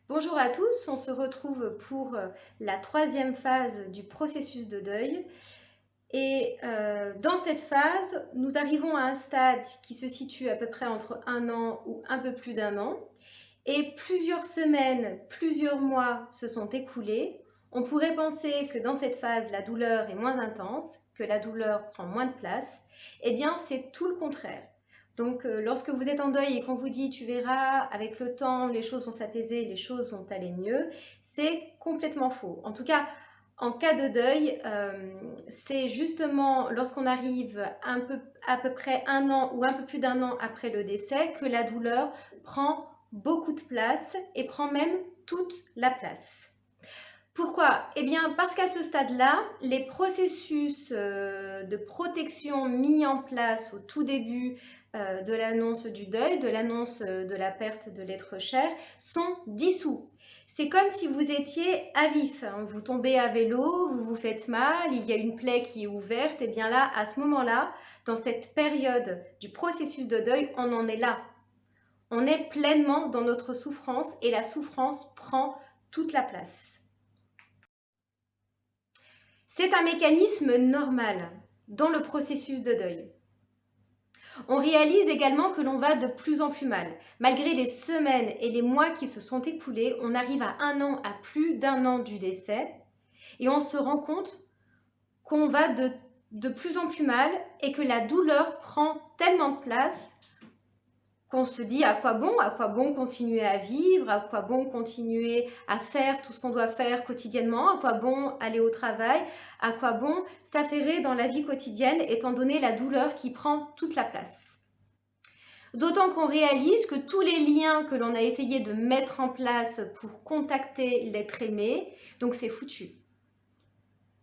Bonjour à tous, on se retrouve pour la troisième phase du processus de deuil. Et dans cette phase, nous arrivons à un stade qui se situe à peu près entre 1 an ou un peu plus d'1 an. Et plusieurs semaines, plusieurs mois se sont écoulés. On pourrait penser que dans cette phase, la douleur est moins intense, que la douleur prend moins de place. Eh bien, c'est tout le contraire. Donc, lorsque vous êtes en deuil et qu'on vous dit « tu verras, avec le temps, les choses vont s'apaiser, les choses vont aller mieux », c'est complètement faux. En tout cas, en cas de deuil, c'est justement lorsqu'on arrive à peu près 1 an ou un peu plus d'1 an après le décès que la douleur prend beaucoup de place et prend même toute la place. Pourquoi? Eh bien, parce qu'à ce stade-là, les processus de protection mis en place au tout début de l'annonce du deuil, de l'annonce de la perte de l'être cher, sont dissous. C'est comme si vous étiez à vif. Vous tombez à vélo, vous vous faites mal, il y a une plaie qui est ouverte. Et bien là, à ce moment-là, dans cette période du processus de deuil, on en est là. On est pleinement dans notre souffrance et la souffrance prend toute la place. C'est un mécanisme normal dans le processus de deuil. On réalise également que l'on va de plus en plus mal. Malgré les semaines et les mois qui se sont écoulés, on arrive à 1 an, à plus d'1 an du décès, et on se rend compte qu'on va de plus en plus mal et que la douleur prend tellement de place qu'on se dit à quoi bon continuer à vivre, à quoi bon continuer à faire tout ce qu'on doit faire quotidiennement, à quoi bon aller au travail, à quoi bon s'affairer dans la vie quotidienne étant donné la douleur qui prend toute la place. D'autant qu'on réalise que tous les liens que l'on a essayé de mettre en place pour contacter l'être aimé, donc c'est foutu.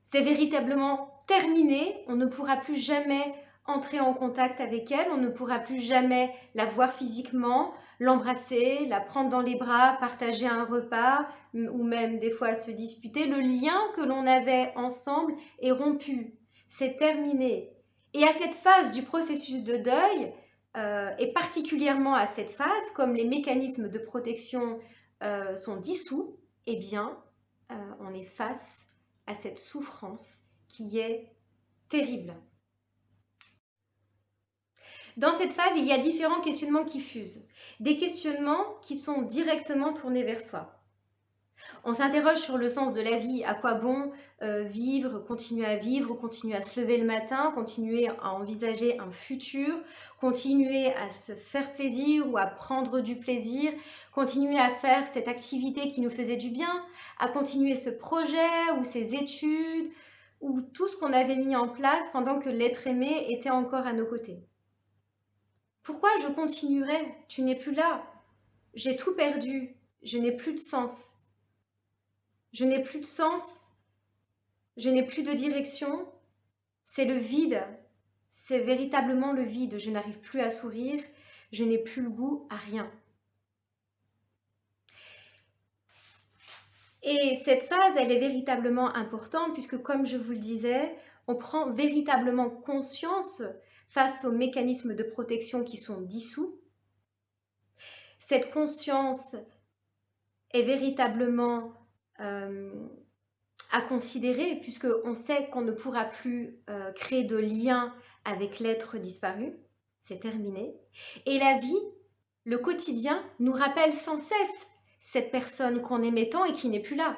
C'est véritablement terminé, on ne pourra plus jamais entrer en contact avec elle, on ne pourra plus jamais la voir physiquement, l'embrasser, la prendre dans les bras, partager un repas ou même des fois se disputer. Le lien que l'on avait ensemble est rompu, c'est terminé. Et à cette phase du processus de deuil, et particulièrement à cette phase, comme les mécanismes de protection sont dissous, eh bien, on est face à cette souffrance qui est terrible. Dans cette phase, il y a différents questionnements qui fusent. Des questionnements qui sont directement tournés vers soi. On s'interroge sur le sens de la vie. À quoi bon vivre, continuer à se lever le matin, continuer à envisager un futur, continuer à se faire plaisir ou à prendre du plaisir, continuer à faire cette activité qui nous faisait du bien, à continuer ce projet ou ces études ou tout ce qu'on avait mis en place pendant que l'être aimé était encore à nos côtés. Pourquoi je continuerais? Tu n'es plus là. J'ai tout perdu. Je n'ai plus de sens. Je n'ai plus de sens, je n'ai plus de direction, c'est le vide, c'est véritablement le vide, je n'arrive plus à sourire, je n'ai plus le goût à rien. Et cette phase, elle est véritablement importante puisque, comme je vous le disais, on prend véritablement conscience face aux mécanismes de protection qui sont dissous. Cette conscience est véritablement à considérer puisqu'on sait qu'on ne pourra plus créer de lien avec l'être disparu, c'est terminé. Et la vie, le quotidien, nous rappelle sans cesse cette personne qu'on aimait tant et qui n'est plus là.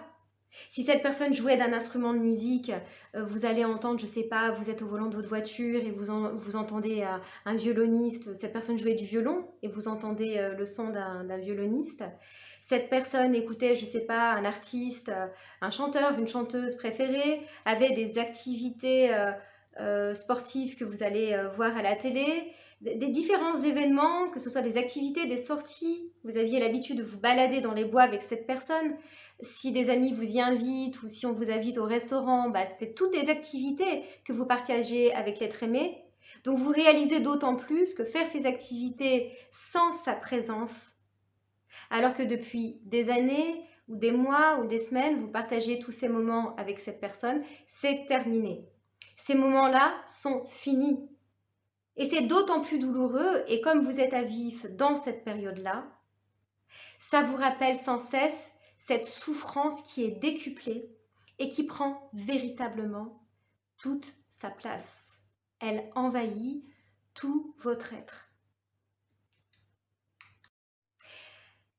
Si cette personne jouait d'un instrument de musique, vous allez entendre, je ne sais pas, vous êtes au volant de votre voiture et vous entendez un violoniste, cette personne jouait du violon et vous entendez le son d'un violoniste. Cette personne écoutait, je ne sais pas, un artiste, un chanteur, une chanteuse préférée, avait des activités sportives que vous allez voir à la télé, des différents événements, que ce soit des activités, des sorties. Vous aviez l'habitude de vous balader dans les bois avec cette personne. Si des amis vous y invitent ou si on vous invite au restaurant, c'est toutes des activités que vous partagez avec l'être aimé. Donc vous réalisez d'autant plus que faire ces activités sans sa présence, alors que depuis des années ou des mois ou des semaines, vous partagez tous ces moments avec cette personne, c'est terminé. Ces moments-là sont finis. Et c'est d'autant plus douloureux, et comme vous êtes à vif dans cette période-là, ça vous rappelle sans cesse cette souffrance qui est décuplée et qui prend véritablement toute sa place. Elle envahit tout votre être.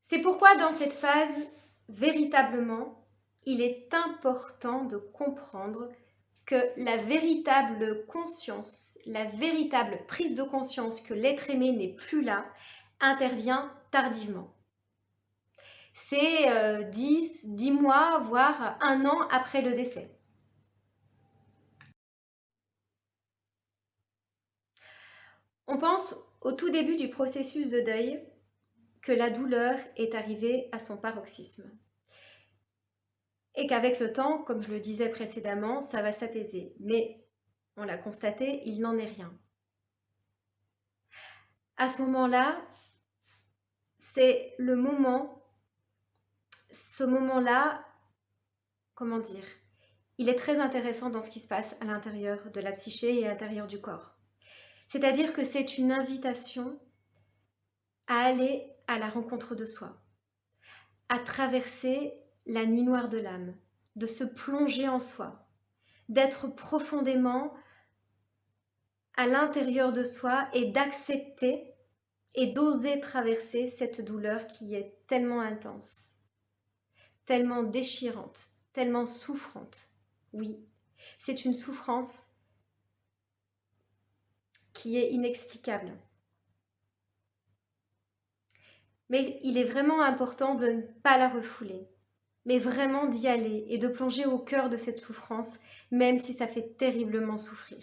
C'est pourquoi dans cette phase, véritablement, il est important de comprendre que la véritable conscience, la véritable prise de conscience que l'être aimé n'est plus là, intervient tardivement. C'est 10 mois, voire 1 an après le décès. On pense au tout début du processus de deuil que la douleur est arrivée à son paroxysme. Et qu'avec le temps, comme je le disais précédemment, ça va s'apaiser. Mais on l'a constaté, il n'en est rien. À ce moment-là, c'est le moment, ce moment-là, comment dire, il est très intéressant dans ce qui se passe à l'intérieur de la psyché et à l'intérieur du corps. C'est-à-dire que c'est une invitation à aller à la rencontre de soi, à traverser la nuit noire de l'âme, de se plonger en soi, d'être profondément à l'intérieur de soi et d'accepter et d'oser traverser cette douleur qui est tellement intense, tellement déchirante, tellement souffrante. Oui, c'est une souffrance qui est inexplicable. Mais il est vraiment important de ne pas la refouler, mais vraiment d'y aller et de plonger au cœur de cette souffrance, même si ça fait terriblement souffrir.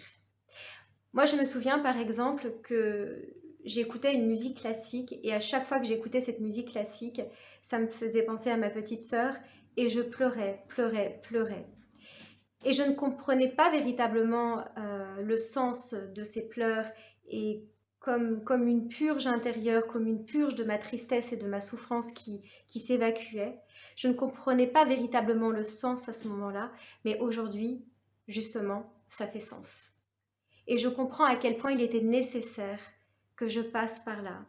Moi, je me souviens par exemple que j'écoutais une musique classique et à chaque fois que j'écoutais cette musique classique, ça me faisait penser à ma petite sœur et je pleurais, pleurais, pleurais. Et je ne comprenais pas véritablement le sens de ces pleurs et comme une purge intérieure, comme une purge de ma tristesse et de ma souffrance qui s'évacuait. Je ne comprenais pas véritablement le sens à ce moment-là, mais aujourd'hui, justement, ça fait sens. Et je comprends à quel point il était nécessaire que je passe par là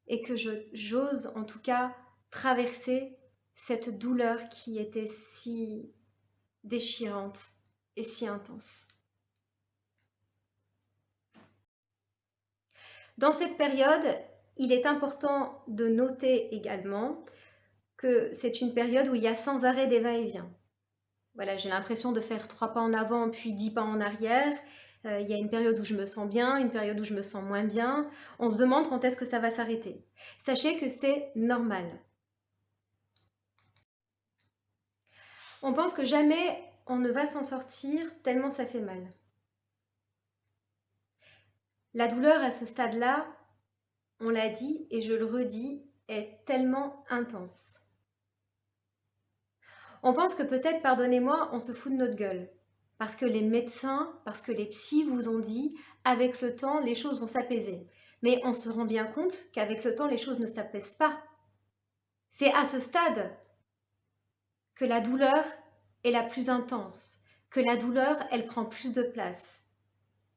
et que j'ose en tout cas traverser cette douleur qui était si déchirante et si intense. Dans cette période, il est important de noter également que c'est une période où il y a sans arrêt des va-et-vient. Voilà, j'ai l'impression de faire 3 pas en avant puis 10 pas en arrière. Il y a une période où je me sens bien, une période où je me sens moins bien. On se demande quand est-ce que ça va s'arrêter. Sachez que c'est normal. On pense que jamais on ne va s'en sortir tellement ça fait mal. La douleur à ce stade-là, on l'a dit et je le redis, est tellement intense. On pense que peut-être, pardonnez-moi, on se fout de notre gueule. Parce que les médecins, parce que les psys vous ont dit, avec le temps, les choses vont s'apaiser. Mais on se rend bien compte qu'avec le temps, les choses ne s'apaisent pas. C'est à ce stade que la douleur est la plus intense, que la douleur, elle prend plus de place.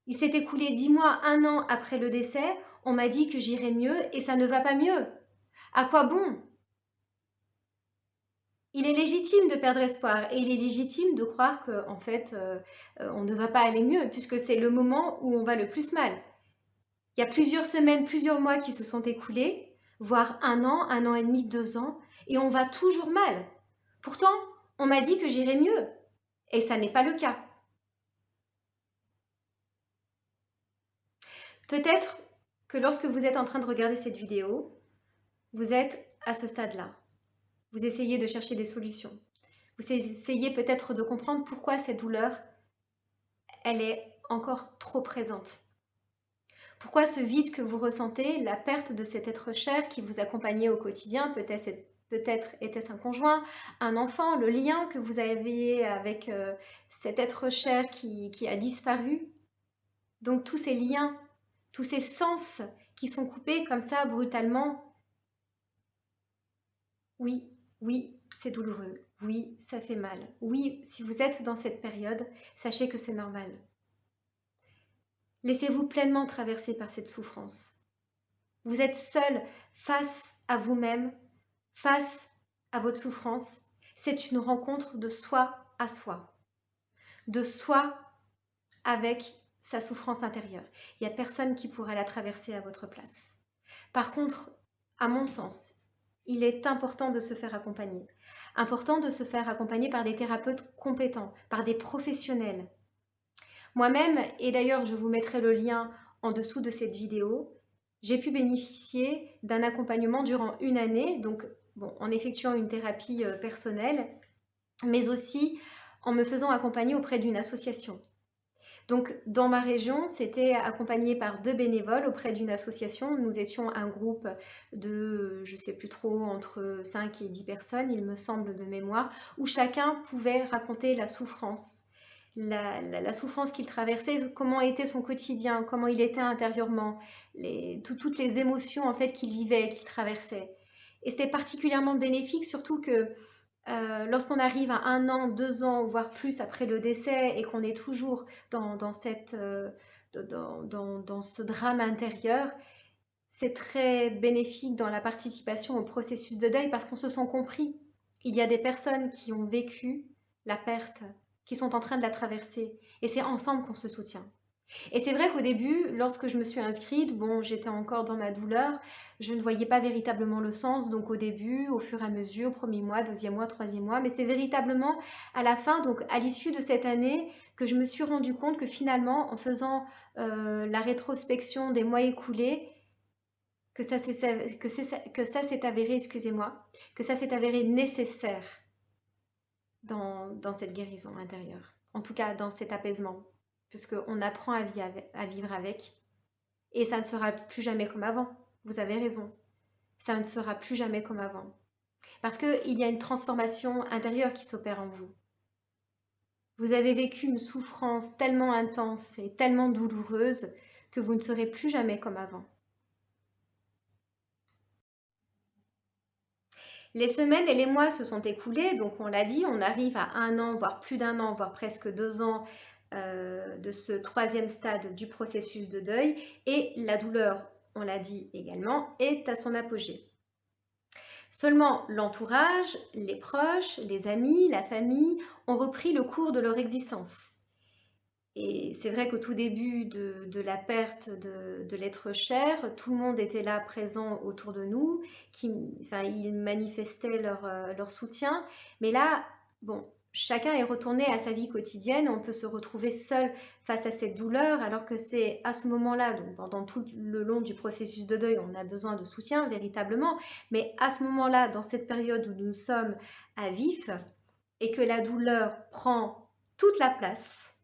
Il s'est écoulé 10 mois, 1 an après le décès, on m'a dit que j'irais mieux et ça ne va pas mieux. À quoi bon ? Il est légitime de perdre espoir et il est légitime de croire qu'en fait, on ne va pas aller mieux puisque c'est le moment où on va le plus mal. Il y a plusieurs semaines, plusieurs mois qui se sont écoulés, voire 1 an et demi, 2 ans, et on va toujours mal. Pourtant, on m'a dit que j'irais mieux et ça n'est pas le cas. Peut-être que lorsque vous êtes en train de regarder cette vidéo, vous êtes à ce stade-là. Vous essayez de chercher des solutions. Vous essayez peut-être de comprendre pourquoi cette douleur, elle est encore trop présente. Pourquoi ce vide que vous ressentez, la perte de cet être cher qui vous accompagnait au quotidien, peut-être était-ce un conjoint, un enfant, le lien que vous aviez avec cet être cher qui a disparu. Donc tous ces liens, tous ces sens qui sont coupés comme ça brutalement. Oui, oui, c'est douloureux. Oui, ça fait mal. Oui, si vous êtes dans cette période, sachez que c'est normal. Laissez-vous pleinement traverser par cette souffrance. Vous êtes seul face à vous-même, face à votre souffrance, C'est une rencontre de soi à soi, de soi avec sa souffrance intérieure. Il n'y a personne qui pourra la traverser à votre place. Par contre, à mon sens, il est important de se faire accompagner. Important de se faire accompagner par des thérapeutes compétents, par des professionnels. Moi-même, et d'ailleurs je vous mettrai le lien en dessous de cette vidéo, j'ai pu bénéficier d'un accompagnement durant une année, donc bon, en effectuant une thérapie personnelle, mais aussi en me faisant accompagner auprès d'une association. Donc, dans ma région, c'était accompagné par 2 bénévoles auprès d'une association. Nous étions un groupe de, je ne sais plus trop, entre 5 et 10 personnes, il me semble de mémoire, où chacun pouvait raconter la souffrance. La souffrance qu'il traversait, comment était son quotidien, comment il était intérieurement, toutes les émotions en fait qu'il vivait, qu'il traversait. Et c'était particulièrement bénéfique, surtout que lorsqu'on arrive à 1 an, 2 ans, voire plus après le décès et qu'on est toujours dans ce drame intérieur, c'est très bénéfique dans la participation au processus de deuil parce qu'on se sent compris. Il y a des personnes qui ont vécu la perte, qui sont en train de la traverser et c'est ensemble qu'on se soutient. Et c'est vrai qu'au début, lorsque je me suis inscrite, bon, j'étais encore dans ma douleur, je ne voyais pas véritablement le sens, donc au début, au fur et à mesure, premier mois, deuxième mois, troisième mois, mais c'est véritablement à la fin, donc à l'issue de cette année, que je me suis rendu compte que finalement, en faisant la rétrospection des mois écoulés, que ça s'est avéré, excusez-moi, que ça s'est avéré nécessaire dans cette guérison intérieure, en tout cas dans cet apaisement, puisqu'on apprend à vivre avec, et ça ne sera plus jamais comme avant. Vous avez raison, ça ne sera plus jamais comme avant, parce qu'il y a une transformation intérieure qui s'opère en vous. Vous avez vécu une souffrance tellement intense et tellement douloureuse que vous ne serez plus jamais comme avant. Les semaines et les mois se sont écoulés, donc on l'a dit, on arrive à 1 an, voire plus d'1 an, voire presque 2 ans de ce 3e stade du processus de deuil, et la douleur, on l'a dit également, est à son apogée. Seulement l'entourage, les proches, les amis, la famille ont repris le cours de leur existence. Et c'est vrai qu'au tout début de la perte de l'être cher, tout le monde était là présent autour de nous, ils manifestaient leur soutien. Mais là, bon, chacun est retourné à sa vie quotidienne, on peut se retrouver seul face à cette douleur, alors que c'est à ce moment-là, donc pendant tout le long du processus de deuil, on a besoin de soutien véritablement, mais à ce moment-là, dans cette période où nous sommes à vif et que la douleur prend toute la place,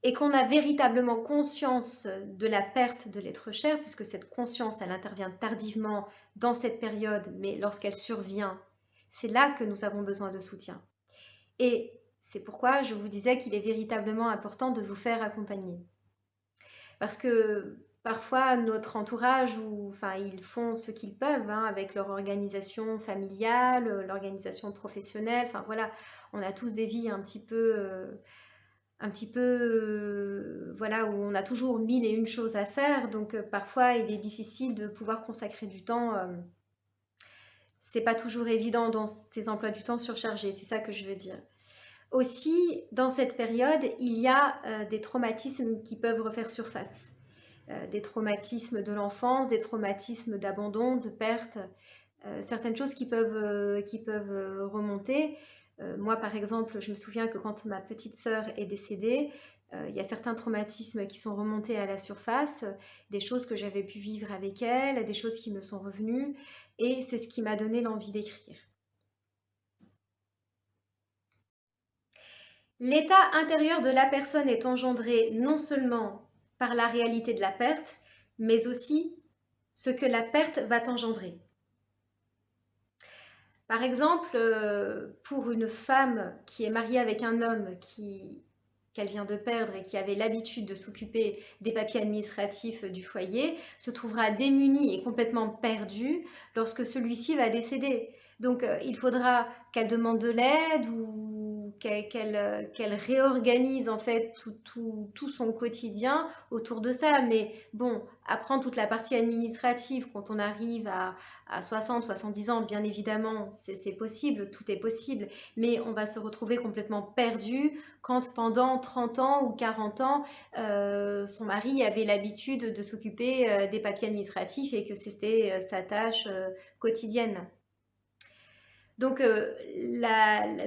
et qu'on a véritablement conscience de la perte de l'être cher, puisque cette conscience, elle intervient tardivement dans cette période, mais lorsqu'elle survient, c'est là que nous avons besoin de soutien. Et c'est pourquoi je vous disais qu'il est véritablement important de vous faire accompagner. Parce que parfois, notre entourage, ils font ce qu'ils peuvent avec leur organisation familiale, l'organisation professionnelle, enfin voilà, on a tous des vies un petit peu... voilà, où on a toujours 1001 choses à faire, donc parfois il est difficile de pouvoir consacrer du temps. C'est pas toujours évident dans ces emplois du temps surchargés, c'est ça que je veux dire. Aussi, dans cette période, il y a des traumatismes qui peuvent refaire surface. Des traumatismes de l'enfance, des traumatismes d'abandon, de perte, certaines choses qui peuvent remonter. Moi, par exemple, je me souviens que quand ma petite sœur est décédée, il y a certains traumatismes qui sont remontés à la surface, des choses que j'avais pu vivre avec elle, des choses qui me sont revenues, et c'est ce qui m'a donné l'envie d'écrire. L'état intérieur de la personne est engendré non seulement par la réalité de la perte, mais aussi ce que la perte va engendrer. Par exemple, pour une femme qui est mariée avec un homme qu'elle vient de perdre et qui avait l'habitude de s'occuper des papiers administratifs du foyer, se trouvera démunie et complètement perdue lorsque celui-ci va décéder. Donc, il faudra qu'elle demande de l'aide ou qu'elle réorganise en fait tout son quotidien autour de ça. Mais bon, apprendre toute la partie administrative quand on arrive à 60, 70 ans, bien évidemment, c'est possible, tout est possible. Mais on va se retrouver complètement perdu quand pendant 30 ans ou 40 ans, son mari avait l'habitude de s'occuper des papiers administratifs et que c'était sa tâche quotidienne. Donc,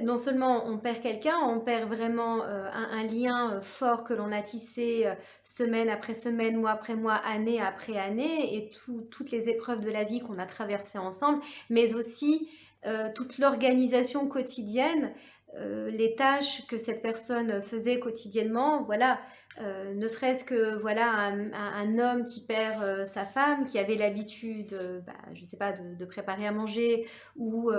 non seulement on perd quelqu'un, on perd vraiment un lien fort que l'on a tissé semaine après semaine, mois après mois, année après année, et toutes les épreuves de la vie qu'on a traversées ensemble, mais aussi toute l'organisation quotidienne, les tâches que cette personne faisait quotidiennement, voilà. Ne serait-ce que voilà un homme qui perd sa femme, qui avait l'habitude, je sais pas, de préparer à manger ou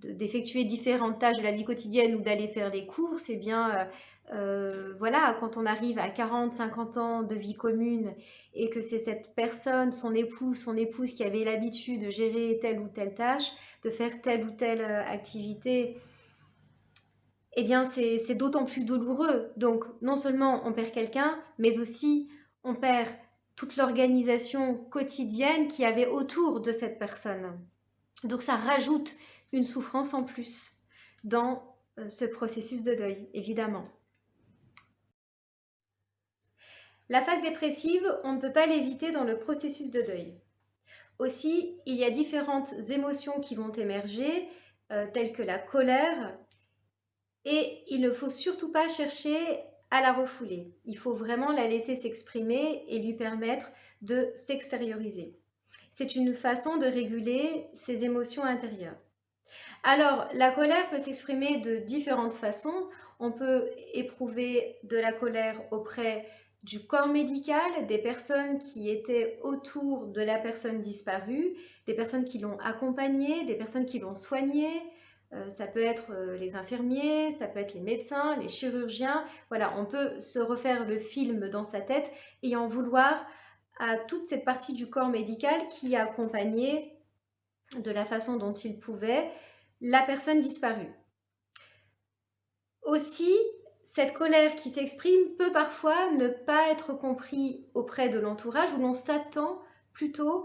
d'effectuer différentes tâches de la vie quotidienne ou d'aller faire les courses, et bien voilà, quand on arrive à 40, 50 ans de vie commune et que c'est cette personne, son épouse qui avait l'habitude de gérer telle ou telle tâche, de faire telle ou telle activité, eh bien, c'est d'autant plus douloureux. Donc, non seulement on perd quelqu'un, mais aussi on perd toute l'organisation quotidienne qu'il y avait autour de cette personne. Donc, ça rajoute une souffrance en plus dans ce processus de deuil, évidemment. La phase dépressive, on ne peut pas l'éviter dans le processus de deuil. Aussi, il y a différentes émotions qui vont émerger, telles que la colère, et il ne faut surtout pas chercher à la refouler. Il faut vraiment la laisser s'exprimer et lui permettre de s'extérioriser. C'est une façon de réguler ses émotions intérieures. Alors, la colère peut s'exprimer de différentes façons. On peut éprouver de la colère auprès du corps médical, des personnes qui étaient autour de la personne disparue, des personnes qui l'ont accompagnée, des personnes qui l'ont soignée. Ça peut être les infirmiers, ça peut être les médecins, les chirurgiens. Voilà, on peut se refaire le film dans sa tête et en vouloir à toute cette partie du corps médical qui a accompagné de la façon dont il pouvait la personne disparue. Aussi, cette colère qui s'exprime peut parfois ne pas être comprise auprès de l'entourage où l'on s'attend plutôt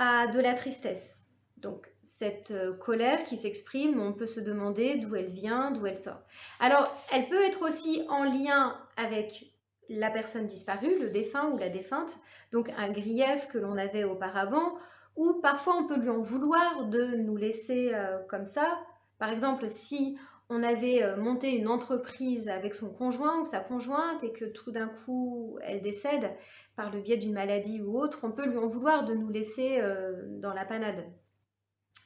à de la tristesse. Donc, cette colère qui s'exprime, on peut se demander d'où elle vient, d'où elle sort. Alors, elle peut être aussi en lien avec la personne disparue, le défunt ou la défunte, donc un grief que l'on avait auparavant, ou parfois on peut lui en vouloir de nous laisser comme ça. Par exemple, si on avait monté une entreprise avec son conjoint ou sa conjointe et que tout d'un coup elle décède par le biais d'une maladie ou autre, on peut lui en vouloir de nous laisser dans la panade.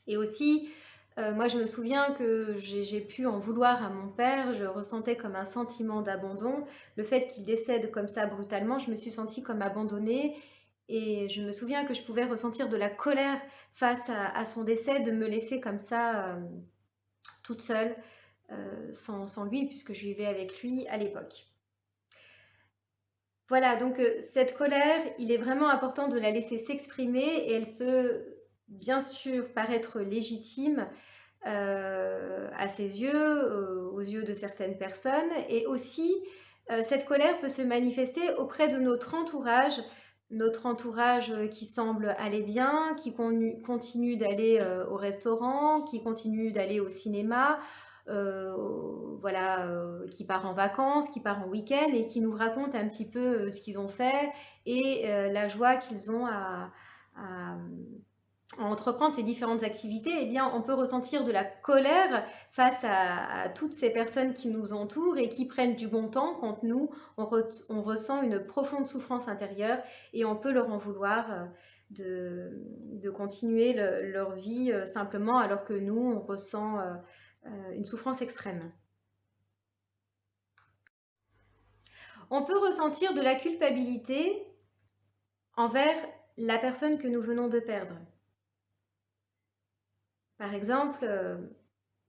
Et aussi, moi je me souviens que j'ai pu en vouloir à mon père, je ressentais comme un sentiment d'abandon. Le fait qu'il décède comme ça brutalement, je me suis sentie comme abandonnée. Et je me souviens que je pouvais ressentir de la colère face à son décès, de me laisser comme ça toute seule, sans lui, puisque je vivais avec lui à l'époque. Voilà, donc cette colère, il est vraiment important de la laisser s'exprimer et elle peut bien sûr paraître légitime à ses yeux, aux yeux de certaines personnes. Et aussi, cette colère peut se manifester auprès de notre entourage qui semble aller bien, qui continue d'aller au restaurant, qui continue d'aller au cinéma, voilà, qui part en vacances, qui part en week-end et qui nous raconte un petit peu ce qu'ils ont fait et la joie qu'ils ont à entreprendre ces différentes activités. Eh bien, on peut ressentir de la colère face à toutes ces personnes qui nous entourent et qui prennent du bon temps quand nous, on ressent une profonde souffrance intérieure et on peut leur en vouloir de continuer leur vie simplement alors que nous, on ressent une souffrance extrême. On peut ressentir de la culpabilité envers la personne que nous venons de perdre. Par exemple,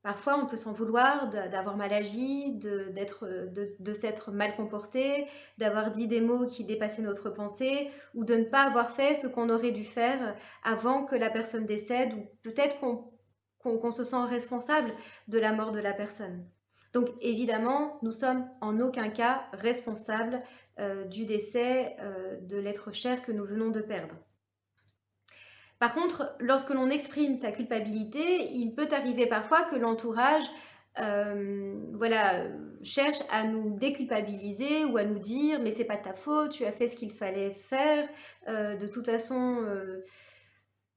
parfois on peut s'en vouloir d'avoir mal agi, de s'être mal comporté, d'avoir dit des mots qui dépassaient notre pensée ou de ne pas avoir fait ce qu'on aurait dû faire avant que la personne décède ou peut-être qu'on se sent responsable de la mort de la personne. Donc évidemment, nous sommes en aucun cas responsables du décès de l'être cher que nous venons de perdre. Par contre, lorsque l'on exprime sa culpabilité, il peut arriver parfois que l'entourage voilà, cherche à nous déculpabiliser ou à nous dire « mais c'est pas ta faute, tu as fait ce qu'il fallait faire, de toute façon,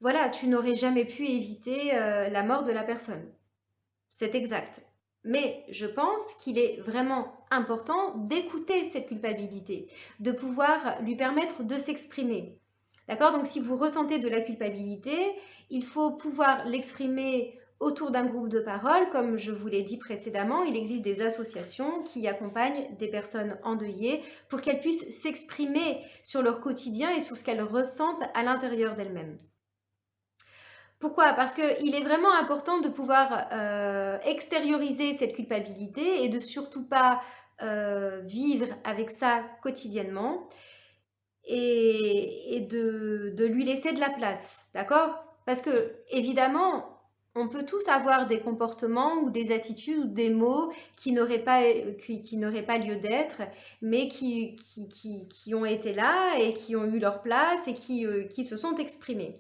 voilà, tu n'aurais jamais pu éviter la mort de la personne ». C'est exact. Mais je pense qu'il est vraiment important d'écouter cette culpabilité, de pouvoir lui permettre de s'exprimer. D'accord? Donc si vous ressentez de la culpabilité, il faut pouvoir l'exprimer autour d'un groupe de parole. Comme je vous l'ai dit précédemment, il existe des associations qui accompagnent des personnes endeuillées pour qu'elles puissent s'exprimer sur leur quotidien et sur ce qu'elles ressentent à l'intérieur d'elles-mêmes. Pourquoi? Parce qu'il est vraiment important de pouvoir extérioriser cette culpabilité et de surtout pas vivre avec ça quotidiennement et de lui laisser de la place, d'accord? Parce que évidemment, on peut tous avoir des comportements ou des attitudes ou des mots qui n'auraient pas lieu d'être, mais qui ont été là et qui ont eu leur place et qui se sont exprimés.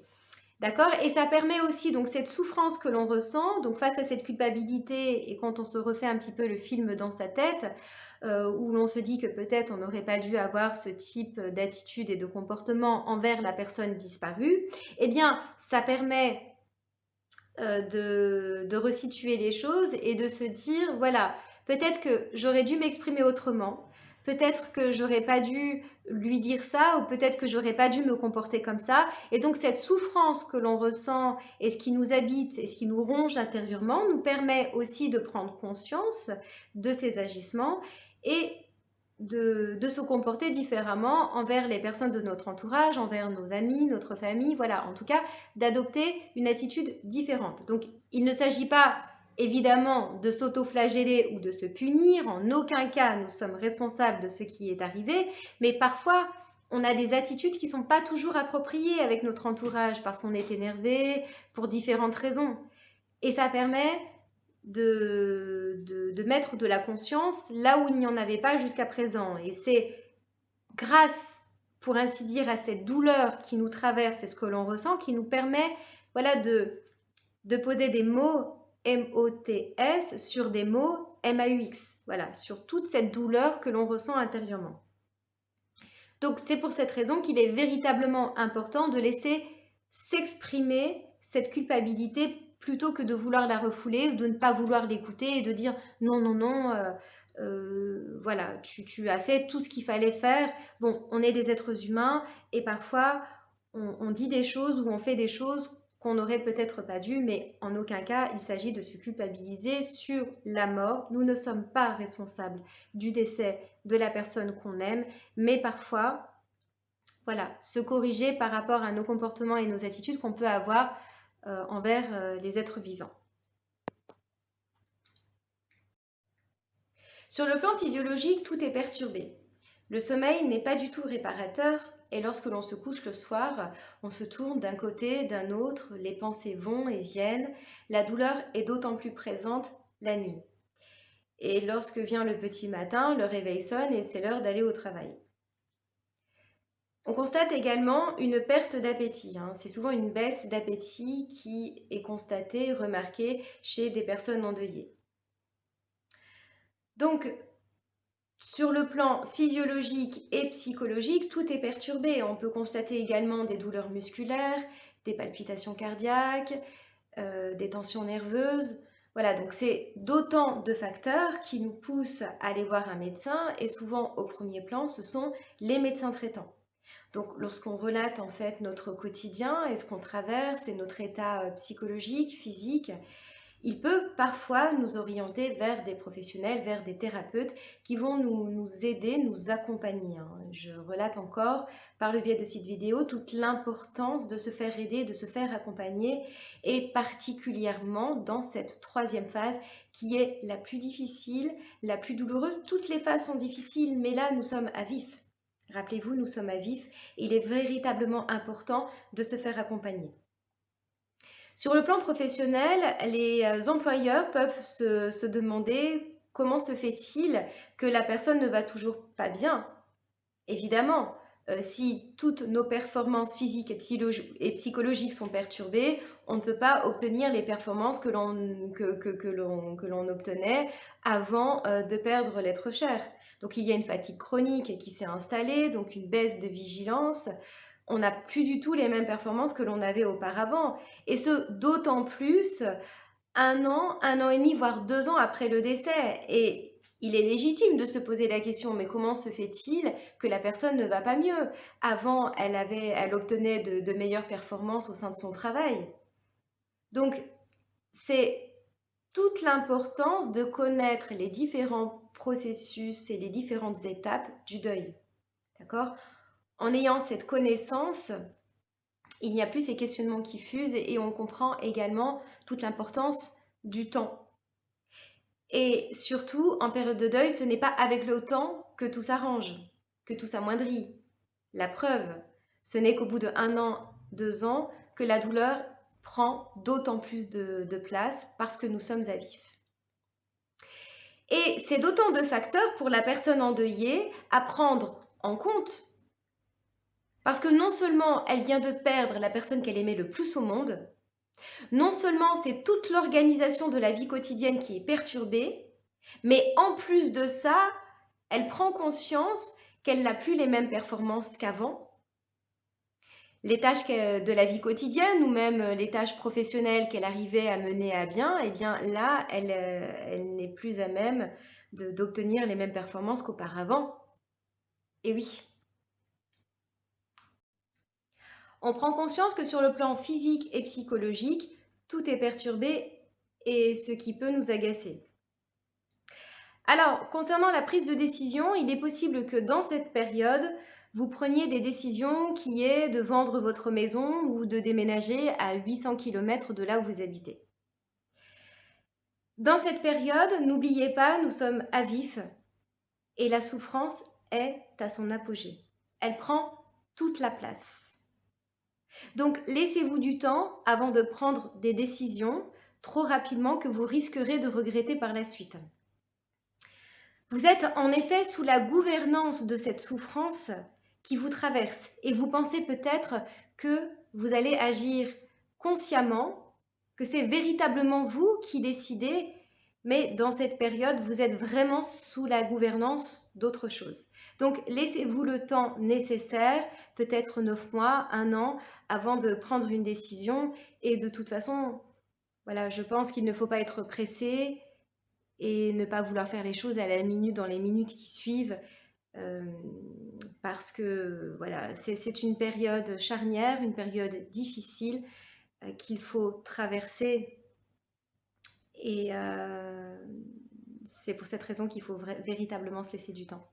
D'accord? Et ça permet aussi, donc, cette souffrance que l'on ressent, donc face à cette culpabilité, et quand on se refait un petit peu le film dans sa tête, où l'on se dit que peut-être on n'aurait pas dû avoir ce type d'attitude et de comportement envers la personne disparue, eh bien, ça permet de resituer les choses et de se dire, voilà, peut-être que j'aurais dû m'exprimer autrement, peut-être que j'aurais pas dû lui dire ça, ou peut-être que j'aurais pas dû me comporter comme ça. Et donc cette souffrance que l'on ressent et ce qui nous habite et ce qui nous ronge intérieurement nous permet aussi de prendre conscience de ces agissements et de se comporter différemment envers les personnes de notre entourage, envers nos amis, notre famille, voilà, en tout cas, d'adopter une attitude différente. Donc, il ne s'agit pas évidemment de s'auto-flageller ou de se punir, en aucun cas nous sommes responsables de ce qui est arrivé, mais parfois on a des attitudes qui ne sont pas toujours appropriées avec notre entourage parce qu'on est énervé pour différentes raisons. Et ça permet de mettre de la conscience là où il n'y en avait pas jusqu'à présent. Et c'est grâce, pour ainsi dire, à cette douleur qui nous traverse et ce que l'on ressent qui nous permet, voilà, de poser des mots M-O-T-S sur des mots M-A-U-X, voilà, sur toute cette douleur que l'on ressent intérieurement. Donc c'est pour cette raison qu'il est véritablement important de laisser s'exprimer cette culpabilité plutôt que de vouloir la refouler ou de ne pas vouloir l'écouter et de dire non, non, non, voilà, tu as fait tout ce qu'il fallait faire. Bon, on est des êtres humains et parfois on dit des choses ou on fait des choses qu'on n'aurait peut-être pas dû, mais en aucun cas il s'agit de se culpabiliser sur la mort. Nous ne sommes pas responsables du décès de la personne qu'on aime, mais parfois, voilà, se corriger par rapport à nos comportements et nos attitudes qu'on peut avoir envers les êtres vivants. Sur le plan physiologique, tout est perturbé. Le sommeil n'est pas du tout réparateur et lorsque l'on se couche le soir, on se tourne d'un côté, d'un autre, les pensées vont et viennent. La douleur est d'autant plus présente la nuit. Et lorsque vient le petit matin, le réveil sonne et c'est l'heure d'aller au travail. On constate également une perte d'appétit. C'est souvent une baisse d'appétit qui est constatée, remarquée chez des personnes endeuillées. Donc, sur le plan physiologique et psychologique, tout est perturbé. On peut constater également des douleurs musculaires, des palpitations cardiaques, des tensions nerveuses. Voilà, donc c'est d'autant de facteurs qui nous poussent à aller voir un médecin et souvent au premier plan, ce sont les médecins traitants. Donc lorsqu'on relate en fait notre quotidien et ce qu'on traverse et notre état psychologique, physique, il peut parfois nous orienter vers des professionnels, vers des thérapeutes qui vont nous aider, nous accompagner. Je relate encore par le biais de cette vidéo toute l'importance de se faire aider, de se faire accompagner et particulièrement dans cette troisième phase qui est la plus difficile, la plus douloureuse. Toutes les phases sont difficiles, mais là nous sommes à vif. Rappelez-vous, nous sommes à vif et il est véritablement important de se faire accompagner. Sur le plan professionnel, les employeurs peuvent se demander comment se fait-il que la personne ne va toujours pas bien? Évidemment, si toutes nos performances physiques et psychologiques sont perturbées, on ne peut pas obtenir les performances que l'on obtenait avant de perdre l'être cher. Donc il y a une fatigue chronique qui s'est installée, donc une baisse de vigilance. On n'a plus du tout les mêmes performances que l'on avait auparavant. Et ce, d'autant plus 1 an et demi, voire 2 ans après le décès. Et il est légitime de se poser la question, mais comment se fait-il que la personne ne va pas mieux? Avant, elle obtenait de meilleures performances au sein de son travail. Donc, c'est toute l'importance de connaître les différents processus et les différentes étapes du deuil. D'accord? En ayant cette connaissance, il n'y a plus ces questionnements qui fusent et on comprend également toute l'importance du temps. Et surtout, en période de deuil, ce n'est pas avec le temps que tout s'arrange, que tout s'amoindrit. La preuve, ce n'est qu'au bout de 1 an, 2 ans, que la douleur prend d'autant plus de place parce que nous sommes à vif. Et c'est d'autant de facteurs pour la personne endeuillée à prendre en compte. Parce que non seulement elle vient de perdre la personne qu'elle aimait le plus au monde, non seulement c'est toute l'organisation de la vie quotidienne qui est perturbée, mais en plus de ça, elle prend conscience qu'elle n'a plus les mêmes performances qu'avant. Les tâches de la vie quotidienne ou même les tâches professionnelles qu'elle arrivait à mener à bien, eh bien là, elle n'est plus à même d'obtenir les mêmes performances qu'auparavant. Et oui. On prend conscience que sur le plan physique et psychologique, tout est perturbé et ce qui peut nous agacer. Alors, concernant la prise de décision, il est possible que dans cette période, vous preniez des décisions qui est de vendre votre maison ou de déménager à 800 km de là où vous habitez. Dans cette période, n'oubliez pas, nous sommes à vif et la souffrance est à son apogée. Elle prend toute la place. Donc, laissez-vous du temps avant de prendre des décisions trop rapidement que vous risquerez de regretter par la suite. Vous êtes en effet sous la gouvernance de cette souffrance qui vous traverse et vous pensez peut-être que vous allez agir consciemment, que c'est véritablement vous qui décidez, mais dans cette période, vous êtes vraiment sous la gouvernance d'autre chose. Donc, laissez-vous le temps nécessaire, peut-être 9 mois, 1 an, avant de prendre une décision. Et de toute façon, voilà, je pense qu'il ne faut pas être pressé et ne pas vouloir faire les choses à la minute, dans les minutes qui suivent, parce que voilà, c'est une période charnière, une période difficile qu'il faut traverser. Et c'est pour cette raison qu'il faut véritablement se laisser du temps.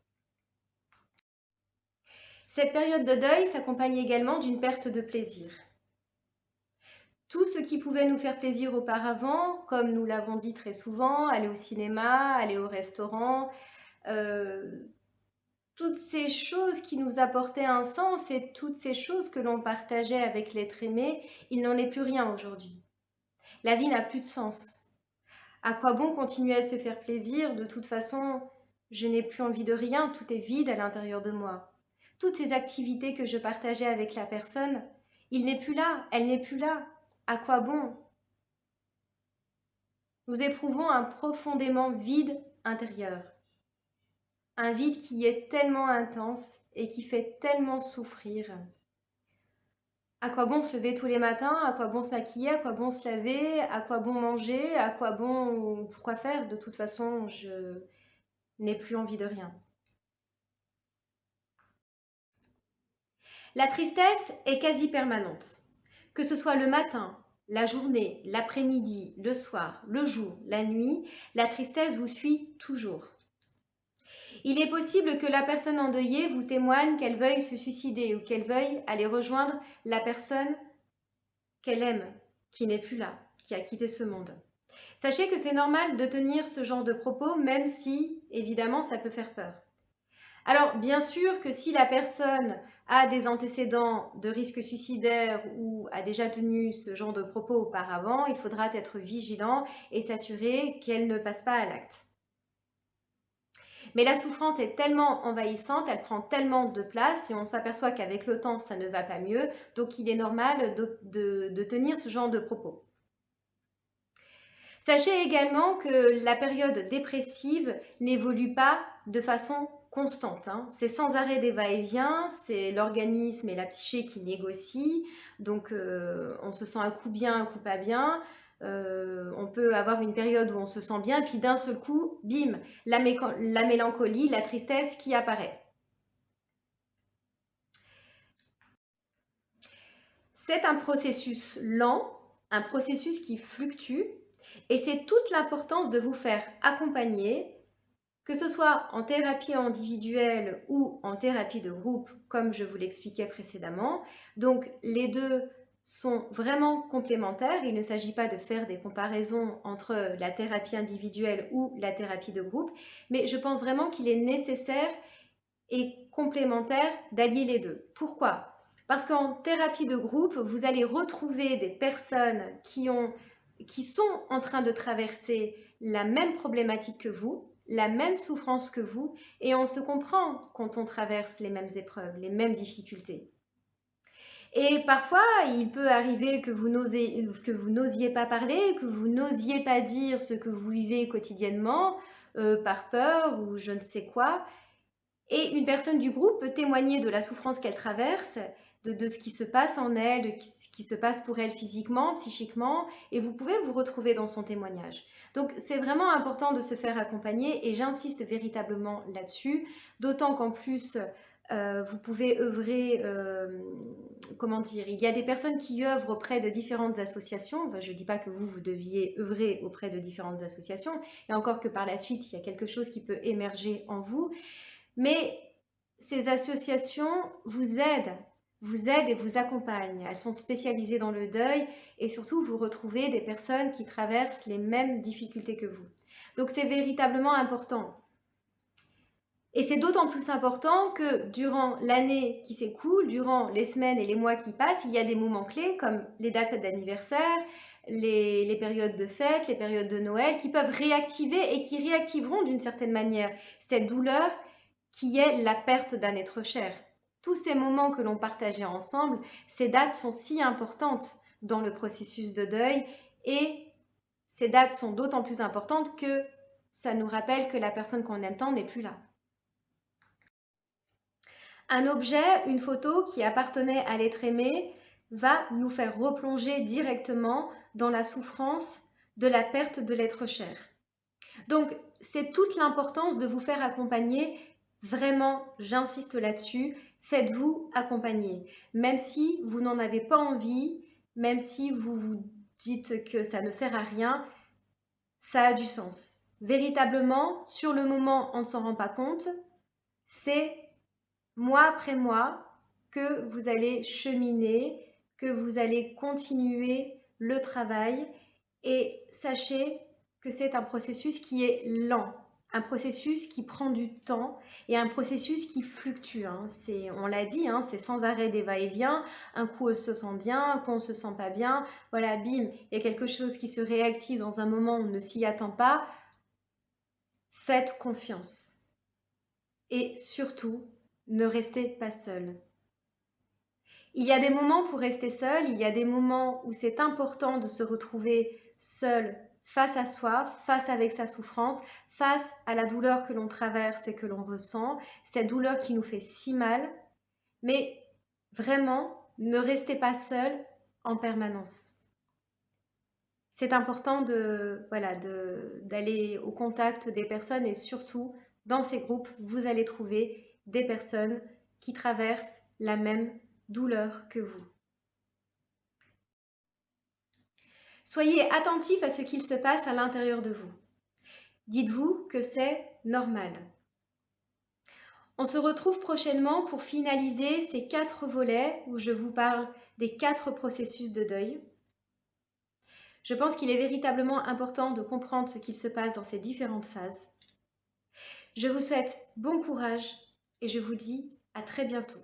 Cette période de deuil s'accompagne également d'une perte de plaisir. Tout ce qui pouvait nous faire plaisir auparavant, comme nous l'avons dit très souvent, aller au cinéma, aller au restaurant, toutes ces choses qui nous apportaient un sens et toutes ces choses que l'on partageait avec l'être aimé, il n'en est plus rien aujourd'hui. La vie n'a plus de sens. À quoi bon continuer à se faire plaisir? De toute façon, je n'ai plus envie de rien, tout est vide à l'intérieur de moi. Toutes ces activités que je partageais avec la personne, il n'est plus là, elle n'est plus là. À quoi bon? Nous éprouvons un profondément vide intérieur. Un vide qui est tellement intense et qui fait tellement souffrir. À quoi bon se lever tous les matins? À quoi bon se maquiller? À quoi bon se laver? À quoi bon manger? À quoi bon... Pourquoi faire? De toute façon, je n'ai plus envie de rien. La tristesse est quasi permanente. Que ce soit le matin, la journée, l'après-midi, le soir, le jour, la nuit, la tristesse vous suit toujours. Il est possible que la personne endeuillée vous témoigne qu'elle veuille se suicider ou qu'elle veuille aller rejoindre la personne qu'elle aime, qui n'est plus là, qui a quitté ce monde. Sachez que c'est normal de tenir ce genre de propos, même si, évidemment, ça peut faire peur. Alors, bien sûr que si la personne a des antécédents de risque suicidaire ou a déjà tenu ce genre de propos auparavant, il faudra être vigilant et s'assurer qu'elle ne passe pas à l'acte. Mais la souffrance est tellement envahissante, elle prend tellement de place et on s'aperçoit qu'avec le temps, ça ne va pas mieux. Donc, il est normal de tenir ce genre de propos. Sachez également que la période dépressive n'évolue pas de façon constante. C'est sans arrêt des va-et-vient, c'est l'organisme et la psyché qui négocient. Donc, on se sent un coup bien, un coup pas bien. On peut avoir une période où on se sent bien, puis d'un seul coup, bim, la mélancolie, la tristesse qui apparaît. C'est un processus lent, un processus qui fluctue, et c'est toute l'importance de vous faire accompagner, que ce soit en thérapie individuelle ou en thérapie de groupe, comme je vous l'expliquais précédemment. Donc, les deux sont vraiment complémentaires. Il ne s'agit pas de faire des comparaisons entre la thérapie individuelle ou la thérapie de groupe, mais je pense vraiment qu'il est nécessaire et complémentaire d'allier les deux. Pourquoi ? Parce qu'en thérapie de groupe, vous allez retrouver des personnes qui sont en train de traverser la même problématique que vous, la même souffrance que vous, et on se comprend quand on traverse les mêmes épreuves, les mêmes difficultés. Et parfois, il peut arriver que vous n'osiez pas parler, que vous n'osiez pas dire ce que vous vivez quotidiennement, par peur ou je ne sais quoi. Et une personne du groupe peut témoigner de la souffrance qu'elle traverse, de ce qui se passe en elle, de ce qui se passe pour elle physiquement, psychiquement, et vous pouvez vous retrouver dans son témoignage. Donc c'est vraiment important de se faire accompagner et j'insiste véritablement là-dessus, d'autant qu'en plus vous pouvez œuvrer, comment dire, il y a des personnes qui œuvrent auprès de différentes associations. Enfin, je ne dis pas que vous deviez œuvrer auprès de différentes associations, et encore que par la suite, il y a quelque chose qui peut émerger en vous. Mais ces associations vous aident et vous accompagnent. Elles sont spécialisées dans le deuil et surtout vous retrouvez des personnes qui traversent les mêmes difficultés que vous. Donc c'est véritablement important. Et c'est d'autant plus important que durant l'année qui s'écoule, durant les semaines et les mois qui passent, il y a des moments clés comme les dates d'anniversaire, les périodes de fête, les périodes de Noël qui peuvent réactiver et qui réactiveront d'une certaine manière cette douleur qui est la perte d'un être cher. Tous ces moments que l'on partageait ensemble, ces dates sont si importantes dans le processus de deuil et ces dates sont d'autant plus importantes que ça nous rappelle que la personne qu'on aime tant n'est plus là. Un objet, une photo qui appartenait à l'être aimé va nous faire replonger directement dans la souffrance de la perte de l'être cher. Donc, c'est toute l'importance de vous faire accompagner. Vraiment, j'insiste là-dessus, faites-vous accompagner. Même si vous n'en avez pas envie, même si vous vous dites que ça ne sert à rien, ça a du sens. Véritablement, sur le moment, on ne s'en rend pas compte. C'est mois après mois que vous allez cheminer, que vous allez continuer le travail. Et sachez que c'est un processus qui est lent, un processus qui prend du temps et un processus qui fluctue. On l'a dit, c'est sans arrêt des va-et-vient. Un coup on se sent bien, un coup on se sent pas bien. Voilà, bim, il y a quelque chose qui se réactive dans un moment où on ne s'y attend pas. Faites confiance. Et surtout, ne restez pas seul. Il y a des moments pour rester seul, il y a des moments où c'est important de se retrouver seul face à soi, face avec sa souffrance, face à la douleur que l'on traverse et que l'on ressent, cette douleur qui nous fait si mal. Mais vraiment, ne restez pas seul en permanence. C'est important d'aller au contact des personnes et surtout, dans ces groupes, vous allez trouver des personnes qui traversent la même douleur que vous. Soyez attentif à ce qu'il se passe à l'intérieur de vous. Dites-vous que c'est normal. On se retrouve prochainement pour finaliser ces 4 volets où je vous parle des 4 processus de deuil. Je pense qu'il est véritablement important de comprendre ce qu'il se passe dans ces différentes phases. Je vous souhaite bon courage et je vous dis à très bientôt.